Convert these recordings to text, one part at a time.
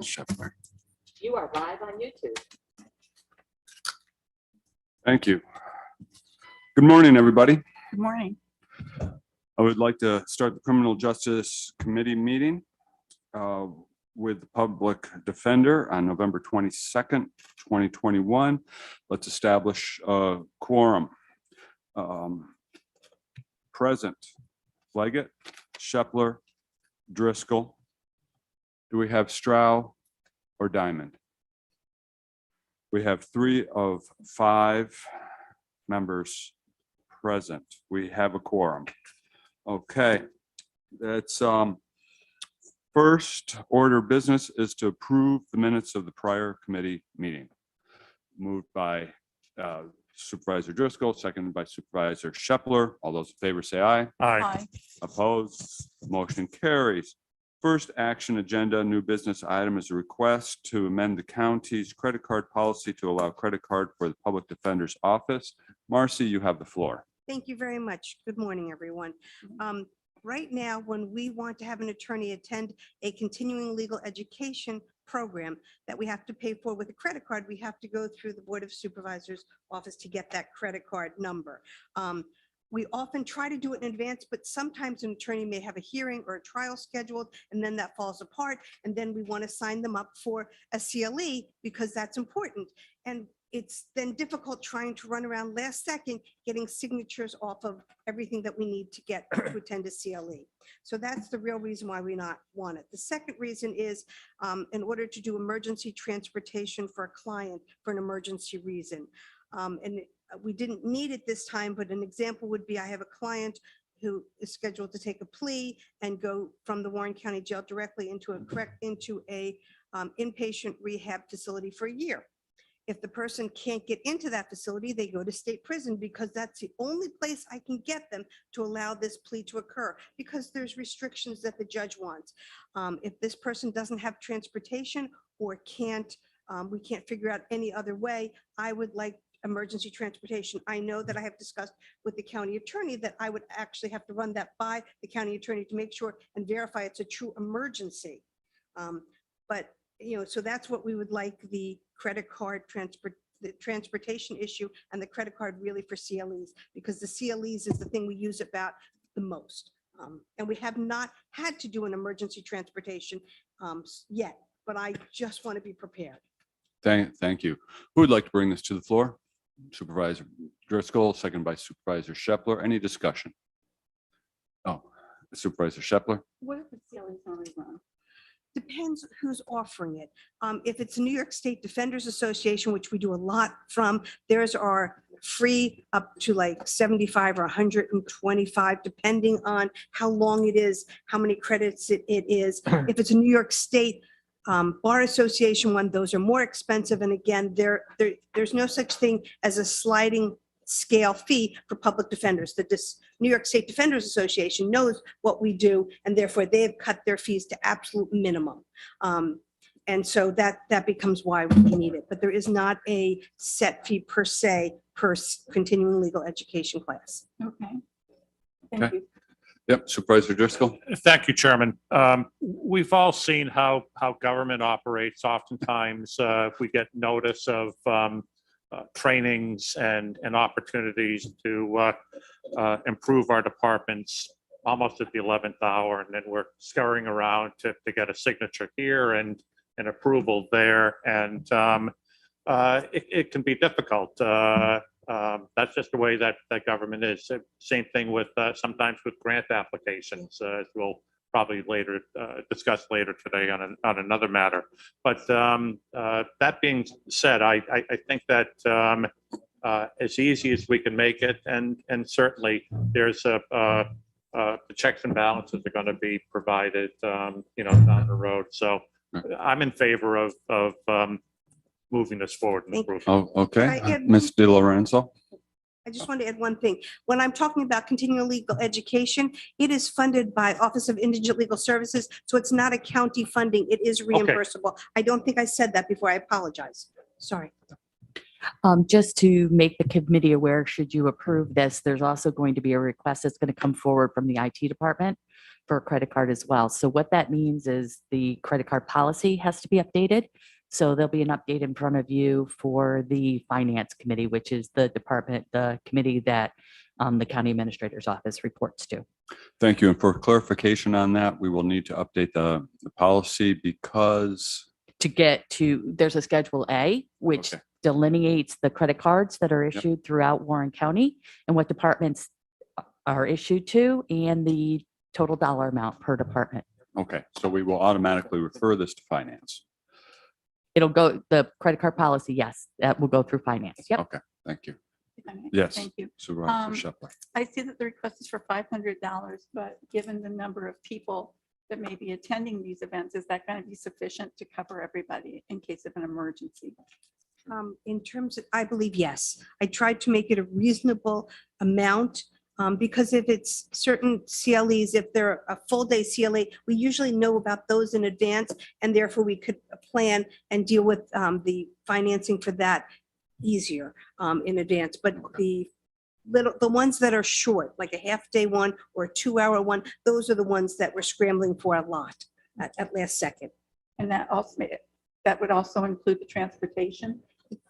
Shepler. You are live on YouTube. Thank you. Good morning, everybody. Good morning. I would like to start the Criminal Justice Committee meeting with the Public Defender on November 22nd, 2021. Let's establish a quorum. Present, Leggett, Shepler, Driscoll. Do we have Stroud or Diamond? We have 3 of 5 members present. We have a quorum. Okay, that's first order of business is to approve the minutes of the prior committee meeting. Moved by Supervisor Driscoll, seconded by Supervisor Shepler. All those in favor say aye. Aye. Opposed, motion carries. First action agenda, new business item is a request to amend the county's credit card policy to allow credit card for the Public Defender's Office. Marcy, you have the floor. Thank you very much. Good morning, everyone. Right now, when we want to have an attorney attend a continuing legal education program that we have to pay for with a credit card, we have to go through the Board of Supervisors office to get that credit card number. We often try to do it in advance, but sometimes an attorney may have a hearing or a trial scheduled, and then that falls apart. And then we want to sign them up for a CLE because that's important. And it's then difficult trying to run around last second, getting signatures off of everything that we need to get to attend a CLE. So that's the real reason why we not want it. The second reason is in order to do emergency transportation for a client for an emergency reason. We didn't need it this time, but an example would be I have a client who is scheduled to take a plea and go from the Warren County Jail directly into a inpatient rehab facility for a year. If the person can't get into that facility, they go to state prison because that's the only place I can get them to allow this plea to occur because there's restrictions that the judge wants. If this person doesn't have transportation or we can't figure out any other way, I would like emergency transportation. I know that I have discussed with the county attorney that I would actually have to run that by the county attorney to make sure and verify it's a true emergency. But so that's what we would like the credit card the transportation issue and the credit card really for CLEs, because the CLEs is the thing we use about the most. And we have not had to do an emergency transportation yet, but I just want to be prepared. Thank you. Who would like to bring this to the floor? Supervisor Driscoll, second by Supervisor Shepler. Any discussion? Oh, Supervisor Shepler. What if the CLEs only run? Depends who's offering it. If it's New York State Defenders Association, which we do a lot from, theirs are free up to like 75 or 125, depending on how long it is, how many credits it is. If it's a New York State Bar Association one, those are more expensive. And again, there's no such thing as a sliding scale fee for public defenders. The New York State Defenders Association knows what we do, and therefore they have cut their fees to absolute minimum. And so that becomes why we need it. But there is not a set fee per se per continuing legal education class. Okay. Thank you. Yep, Supervisor Driscoll. Thank you, Chairman. We've all seen how government operates. Oftentimes, we get notice of trainings and opportunities to improve our departments almost at the 11th hour, and then we're scurrying around to get a signature here and an approval there, and it can be difficult. That's just the way that government is. Same thing with sometimes with grant applications, as we'll probably later discuss later today on another matter. But that being said, I think that as easy as we can make it, and certainly there's the checks and balances are going to be provided, down the road. So I'm in favor of moving this forward and improving. Oh, okay. Can I add Ms. De Lorenzo. I just want to add one thing. When I'm talking about continuing legal education, it is funded by Office of Indigent Legal Services. So it's not a county funding. It is reimbursable. I don't think I said that before. I apologize. Sorry. Just to make the committee aware, should you approve this, there's also going to be a request that's going to come forward from the IT department for a credit card as well. So what that means is the credit card policy has to be updated. So there'll be an update in front of you for the finance committee, which is the department, the committee that the county administrator's office reports to. Thank you. And for clarification on that, we will need to update the policy because, To get to, there's a Schedule A, which Okay. delineates the credit cards that are issued throughout Warren County and what departments are issued to and the total dollar amount per department. okay, so we will automatically refer this to finance. It'll go, the credit card policy, yes, that will go through finance. Yep. Okay, thank you. If I may. Yes. Thank you. Supervisor Shepler. I see that the request is for $500, but given the number of people that may be attending these events, is that going to be sufficient to cover everybody in case of an emergency? In terms of, I believe, yes. I tried to make it a reasonable amount because if it's certain CLEs, if they're a full day CLA, we usually know about those in advance and therefore we could plan and deal with the financing for that easier in advance. But the ones that are short, like a half day one or a 2-hour one, those are the ones that we're scrambling for a lot at last second. And that would also include the transportation?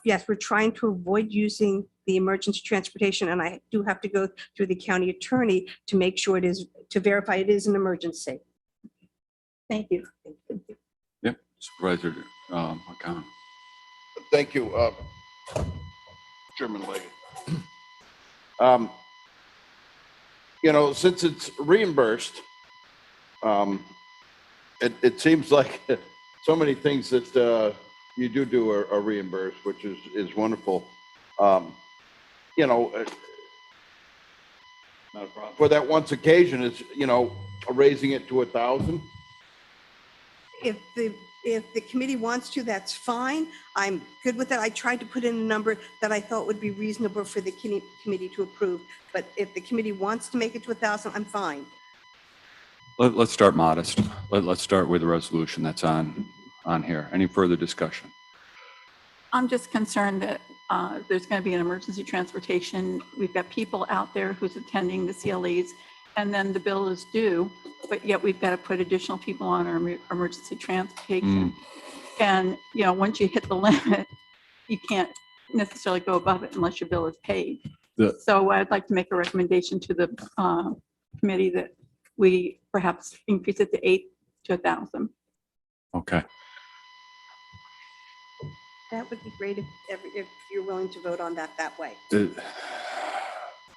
Yes, we're trying to avoid using the emergency transportation, and I do have to go through the county attorney to make sure it is, to verify it is an emergency. Thank you. Yep, Supervisor McConnell. Thank you, Chairman Leggett. Since it's reimbursed, it seems like so many things that you do are reimbursed, which is wonderful. Not a problem. For that once occasion, is raising it to 1,000. If the committee wants to, that's fine. I'm good with that. I tried to put in a number that I thought would be reasonable for the committee to approve. But if the committee wants to make it to 1,000, I'm fine. Let's start modest. Let's start with the resolution that's on here. Any further discussion? I'm just concerned that there's going to be an emergency transportation. We've got people out there who's attending the CLEs, and then the bill is due, but yet we've got to put additional people on our emergency transportation. And, once you hit the limit, you can't necessarily go above it unless your bill is paid. So I'd like to make a recommendation to the committee that we perhaps increase it to 8 to 1,000. Okay. That would be great if you're willing to vote on that way.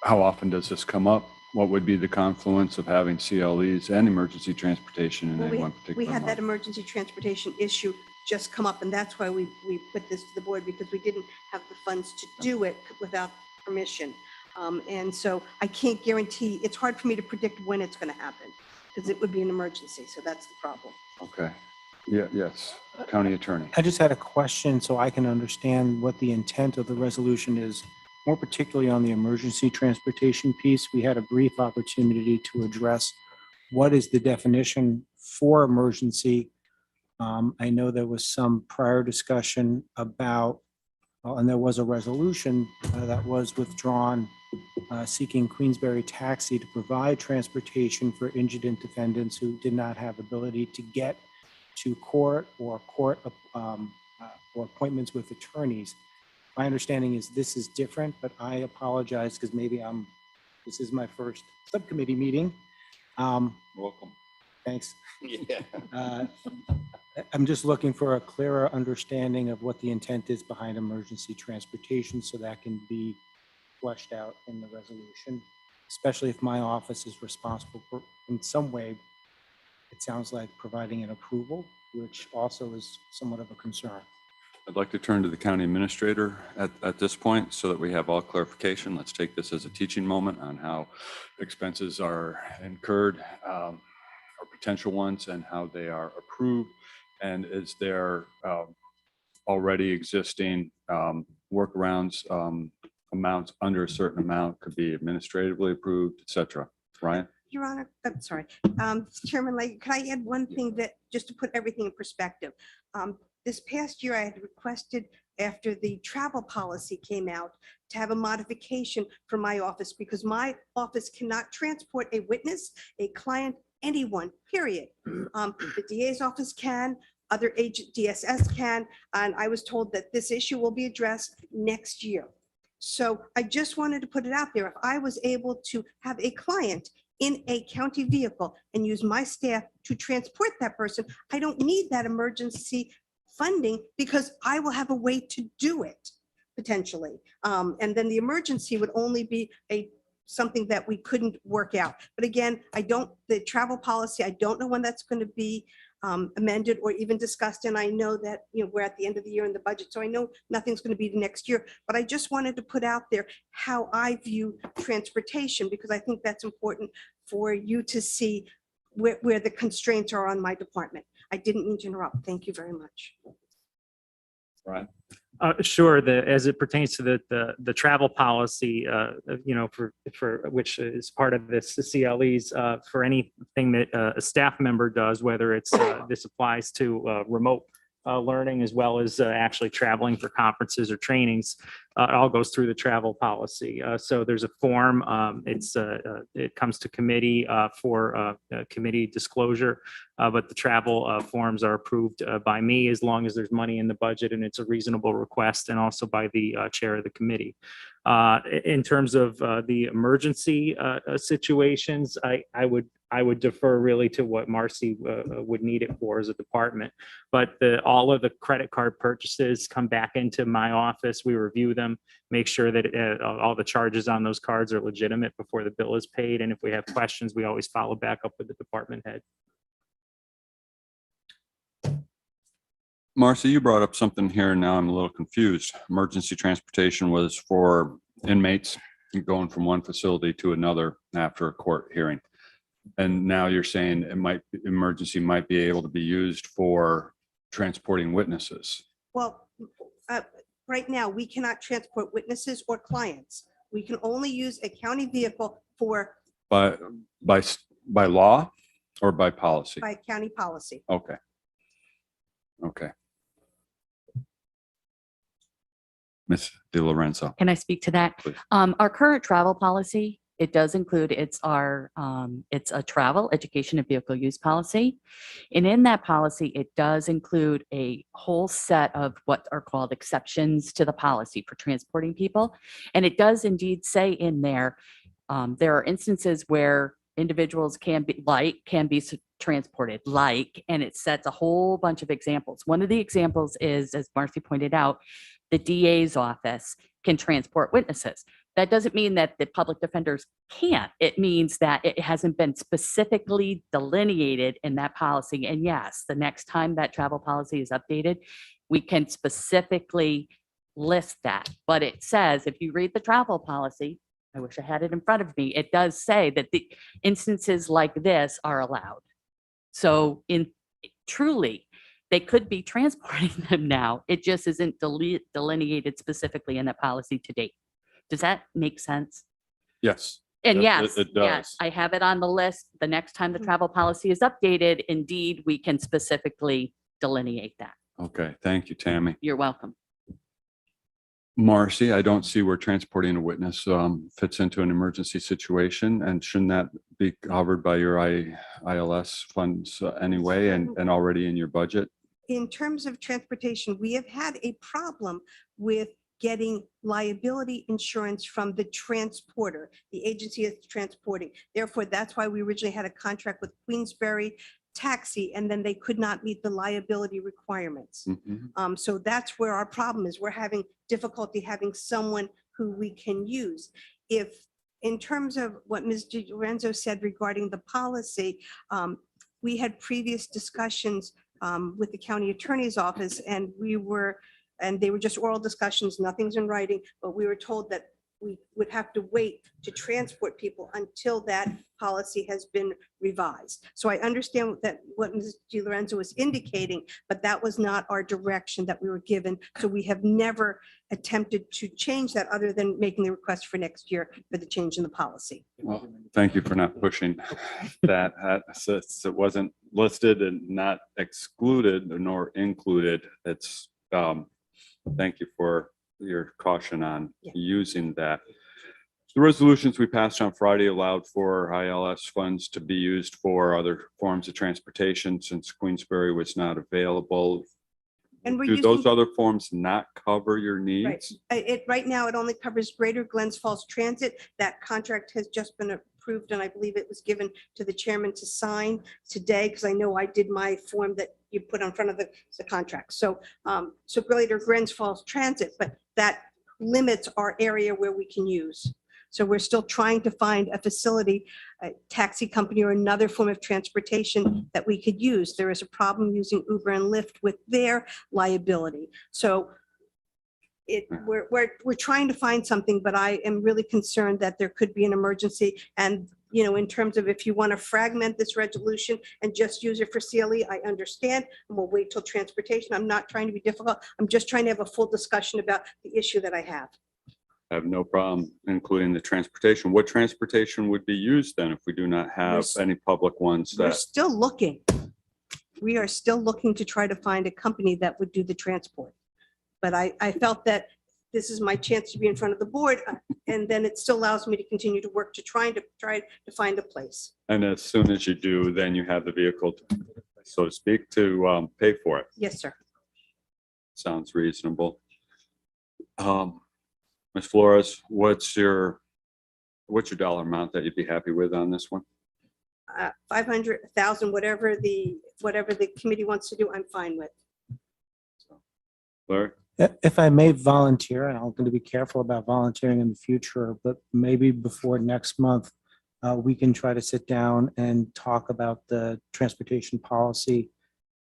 How often does this come up? What would be the confluence of having CLEs and emergency transportation in Well, any one particular we had that month? emergency transportation issue just come up, and that's why we put this to the board, because we didn't have the funds to do it without permission. And so I can't guarantee, it's hard for me to predict when it's going to happen, because it would be an emergency, so that's the problem. Okay. Yeah, yes. County Attorney. I just had a question so I can understand what the intent of the resolution is, more particularly on the emergency transportation piece. We had a brief opportunity to address what is the definition for emergency. I know there was some prior discussion about, and there was a resolution that was withdrawn seeking Queensberry Taxi to provide transportation for indigent defendants who did not have ability to get to court or appointments with attorneys. My understanding is this is different, but I apologize because maybe this is my first subcommittee meeting. Welcome. Thanks. Yeah. I'm just looking for a clearer understanding of what the intent is behind emergency transportation so that can be fleshed out in the resolution, especially if my office is responsible for, in some way, it sounds like providing an approval, which also is somewhat of a concern. I'd like to turn to the county administrator at this point so that we have all clarification. Let's take this as a teaching moment on how expenses are incurred or potential ones and how they are approved. And is there already existing workarounds, amounts under a certain amount could be administratively approved, et cetera. Ryan? Your Honor, I'm sorry. Chairman Leggett, can I add one thing that, just to put everything in perspective? This past year, I had requested, after the travel policy came out, to have a modification for my office because my office cannot transport a witness, a client, anyone, period. The DA's office can, other agent, DSS can, and I was told that this issue will be addressed next year. So I just wanted to put it out there. If I was able to have a client in a county vehicle and use my staff to transport that person, I don't need that emergency funding because I will have a way to do it potentially. And then the emergency would only be something that we couldn't work out. But again, the travel policy, I don't know when that's going to be amended or even discussed. And I know that, we're at the end of the year in the budget, so I know nothing's going to be the next year. But I just wanted to put out there how I view transportation, because I think that's important for you to see where the constraints are on my department. I didn't mean to interrupt. Thank you very much. Right. Sure. As it pertains to the travel policy, for which is part of this, the CLEs, for anything that a staff member does, whether it's this applies to remote learning as well as actually traveling for conferences or trainings, it all goes through the travel policy. So there's a form. It comes to committee for committee disclosure, but the travel forms are approved by me as long as there's money in the budget and it's a reasonable request, and also by the chair of the committee. In terms of the emergency situations, I would defer really to what Marcy would need it for as a department. But all of the credit card purchases come back into my office. We review them, make sure that all the charges on those cards are legitimate before the bill is paid. And if we have questions, we always follow back up with the department head. Marcy, you brought up something here. Now I'm a little confused. Emergency transportation was for inmates going from one facility to another after a court hearing. And now you're saying emergency might be able to be used for transporting witnesses. Well, right now, we cannot transport witnesses or clients. We can only use a county vehicle By law or by policy? by county policy. Okay. Okay. Ms. De Lorenzo. Can I speak to that? Please. Our current travel policy, it does include, it's a travel, education, and vehicle use policy. And in that policy, it does include a whole set of what are called exceptions to the policy for transporting people. And it does indeed say in there, there are instances where individuals can be transported, and it sets a whole bunch of examples. One of the examples is, as Marcy pointed out, the DA's office can transport witnesses. That doesn't mean that the public defenders can't. It means that it hasn't been specifically delineated in that policy. And yes, the next time that travel policy is updated, we can specifically list that. But it says, if you read the travel policy, I wish I had it in front of me, it does say that the instances like this are allowed. So truly, they could be transporting them now. It just isn't delineated specifically in the policy to date. Does that make sense? Yes. And It- yes, it does. yes, I have it on the list. The next time the travel policy is updated, indeed, we can specifically delineate that. Okay. Thank you, Tammy. You're welcome. Marcy, I don't see where transporting a witness fits into an emergency situation, and shouldn't that be covered by your ILS funds anyway and already in your budget? In terms of transportation, we have had a problem with getting liability insurance from the transporter, the agency that's transporting. Therefore, that's why we originally had a contract with Queensberry Taxi, and then they could not meet the liability requirements. Mhm. So that's where our problem is. We're having difficulty having someone who we can use. If, in terms of what Ms. Di Lorenzo said regarding the policy, we had previous discussions with the county attorney's office, and they were just oral discussions, nothing's in writing, but we were told that we would have to wait to transport people until that policy has been revised. So I understand that what Ms. Di Lorenzo was indicating, but that was not our direction that we were given. So we have never attempted to change that other than making the request for next year for the change in the policy. Well, thank you for not pushing that. Since it wasn't listed and not excluded nor included, it's, thank you for your caution on Yeah. using that. The resolutions we passed on Friday allowed for ILS funds to be used for other forms of transportation since Queensbury was not available. And we're Do those using- other forms not cover your Right. needs? Right now, it only covers Greater Glens Falls Transit. That contract has just been approved, and I believe it was given to the chairman to sign today, because I know I did my form that you put on front of the contract. So, so Greater Glens Falls Transit, but that limits our area where we can use. So we're still trying to find a facility, a taxi company or another form of transportation that we could use. There is a problem using Uber and Lyft with their liability. So we're trying to find something, but I am really concerned that there could be an emergency. And, you know, in terms of if you want to fragment this resolution and just use it for CLE, I understand. And we'll wait till transportation. I'm not trying to be difficult. I'm just trying to have a full discussion about the issue that I have. I have no problem including the transportation. What transportation would be used then if we do not have any public ones We're that? still looking. We are still looking to try to find a company that would do the transport. But I felt that this is my chance to be in front of the board, and then it still allows me to continue to work to try to find a place. And as soon as you do, then you have the vehicle, so to speak, to pay for it. Yes, sir. Sounds reasonable. Ms. Flores, what's your dollar amount that you'd be happy with on this one? 500,000, whatever the committee wants to do, I'm fine with. Larry? If I may volunteer, and I'm going to be careful about volunteering in the future, but maybe before next month, we can try to sit down and talk about the transportation policy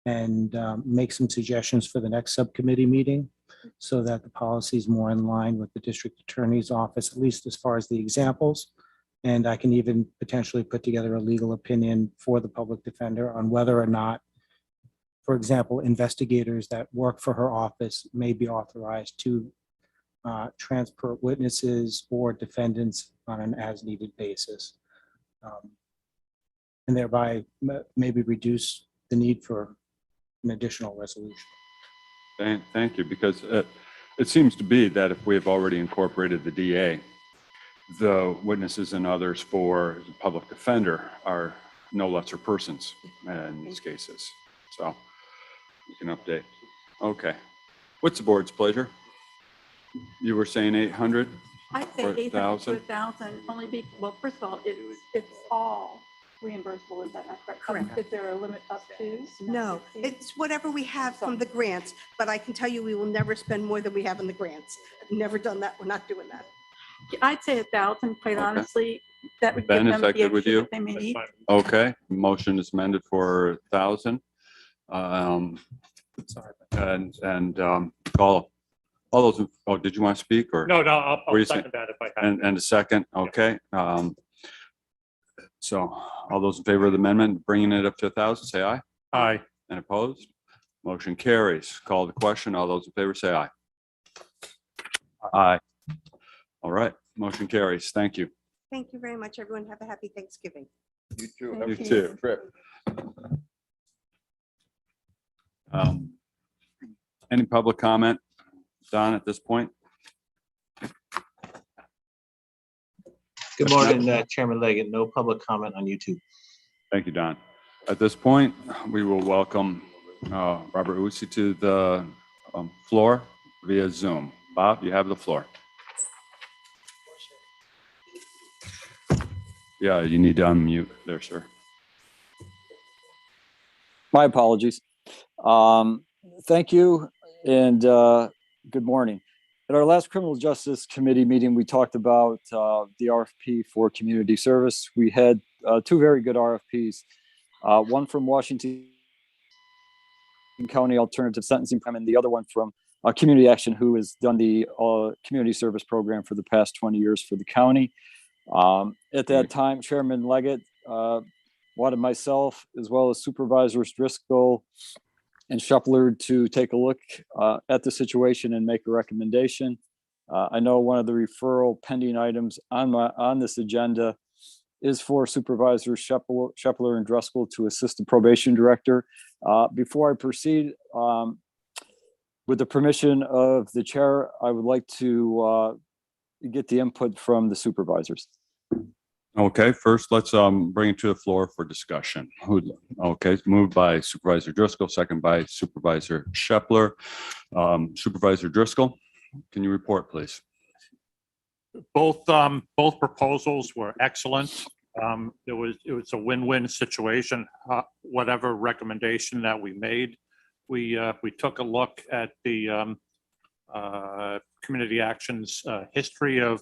and make some suggestions for the next subcommittee meeting so that the policy is more in line with the district attorney's office, at least as far as the examples. And I can even potentially put together a legal opinion for the public defender on whether or not, for example, investigators that work for her office may be authorized to transport witnesses or defendants on an as-needed basis. And thereby maybe reduce the need for an additional resolution. Thank you, because it seems to be that if we have already incorporated the DA, the witnesses and others for the public defender are no lesser persons in these cases. So you can update. Okay. What's the board's pleasure? You were saying 800? I'd say Or 800 to 1,000? 1,000, only well, first of all, it's all reimbursable, is that not correct? Correct. Is there a limit up to? No, 50? it's whatever we have from the grants, but I can tell you, we will never spend more than we have in the grants. Never done that. We're not doing that. I'd say 1,000, quite Okay. honestly. That would Ben, give is them that the good with extra you? that they may That's need. fine. Okay, motion is amended for 1,000. Sorry. And all those, did you want to speak or? No, What do I'll you say? second that if I have. And a second, okay. So all those in favor of the amendment, bringing it up to 1,000, say aye. Aye. And opposed? Motion carries. Call the question. All those in favor say aye. Aye. All right, motion carries. Thank you. Thank you very much, everyone. Have a happy Thanksgiving. You too. Thank Have a You safe too. trip. Any public comment, Don, at this point? Good morning, Chairman Leggett. No public comment on YouTube. Thank you, Don. At this point, we will welcome Robert Usi to the floor via Zoom. Bob, you have the floor. Yeah, you need to unmute there, sir. My apologies. Thank you and good morning. At our last Criminal Justice Committee meeting, we talked about the RFP for community service. We had two very good RFPs, one from Washington County Alternative Sentencing Program and the other one from Community Action, who has done the community service program for the past 20 years for the county. At that time, Chairman Leggett wanted myself as well as Supervisors Driscoll and Shepler to take a look at the situation and make a recommendation. I know one of the referral pending items on this agenda is for Supervisors Shepler and Driscoll to assist the probation director. Before I proceed, with the permission of the chair, I would like to get the input from the supervisors. Okay, first, let's bring it to the floor for discussion. Okay, moved by Supervisor Driscoll, second by Supervisor Shepler. Supervisor Driscoll, can you report, please? Both proposals were excellent. It was a win-win situation. Whatever recommendation that we made, we took a look at the Community Action's history of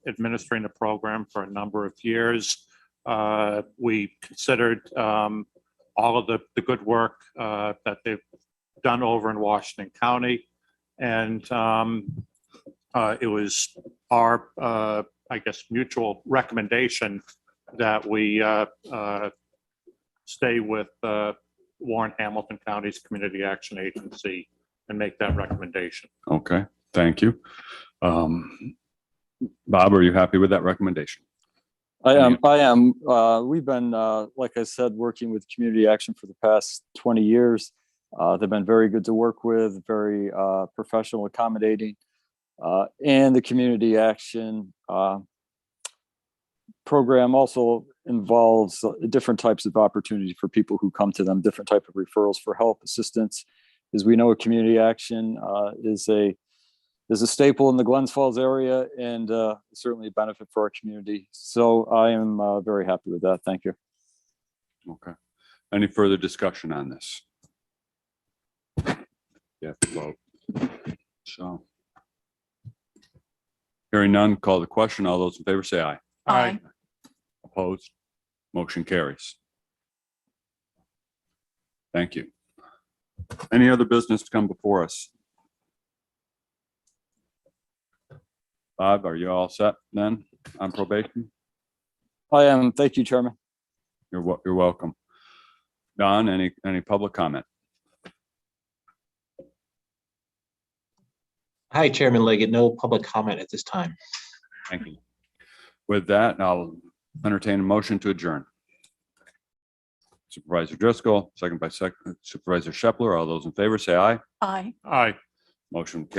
administering the program for a number of years. We considered all of the good work that they've done over in Washington County, and it was our, I guess, mutual recommendation that we stay with Warren Hamilton County's Community Action Agency and make that recommendation. Okay, thank you. Bob, are you happy with that recommendation? I am. We've been, like I said, working with Community Action for the past 20 years. They've been very good to work with, very professional, accommodating. And the Community Action program also involves different types of opportunity for people who come to them, different type of referrals for help, assistance. As we know, Community Action is a staple in the Glens Falls area, and certainly a benefit for our community. So I am very happy with that. Thank you. Okay. Any further discussion on this? Yeah, vote. So. Hearing none, call the question. All those in favor say aye. Aye. Opposed? Motion carries. Thank you. Any other business to come before us? Bob, are you all set then on probation? I am. Thank you, Chairman. You're welcome. Don, any public comment? Hi, Chairman Leggett. No public comment at this time. Thank you. With that, I'll entertain a motion to adjourn. Supervisor Driscoll, second by Supervisor Shepler. All those in favor say aye. Aye. Aye. Motion carries.